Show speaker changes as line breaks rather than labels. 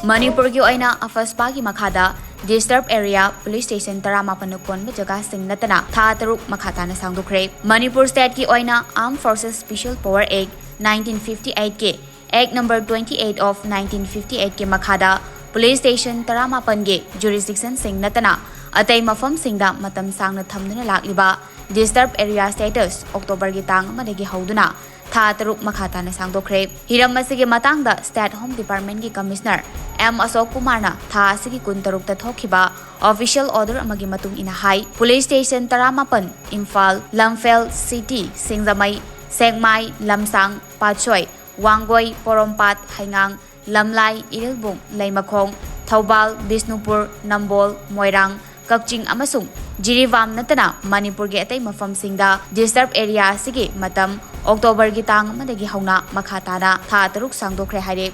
Manipur ki oina Afspa ki Makhada Disturb Area Police Station Taramapan Konba Jaga Nattana Makha na Sangdokhre. Manipur State ki oina Armed Forces Special Power Act 1958 ke Act number 28 of 1958 ke Makhada Police Station Taramapan ge Jurisdiction Nattana Atay mafam singda matam sangna thamduna lakliba Disturb Area Status October gi tang amadagi hauduna Tha taruk Makhada na Sangdokhre. Hiram asigi matangda State Home Department ki Commissioner M. Asok Kumarna Tha asigi kuntaruk ta thokiba Official Order amagi matung ina hai Police Station Taramapan Imphal Lamphel City Singzamai Sengmai Lamsang Patsoy Wangoi Porompat Haingang Lamlai Irilbung Laimakhong Thaubal Bisnupur Nambol Moirang Kakching amasung Jirivam Nattana Manipur ge atay mafam singda Disturb Area sige matam October gi tang amadagi hauna Makha Tana Tha 6 Sangdokhre haire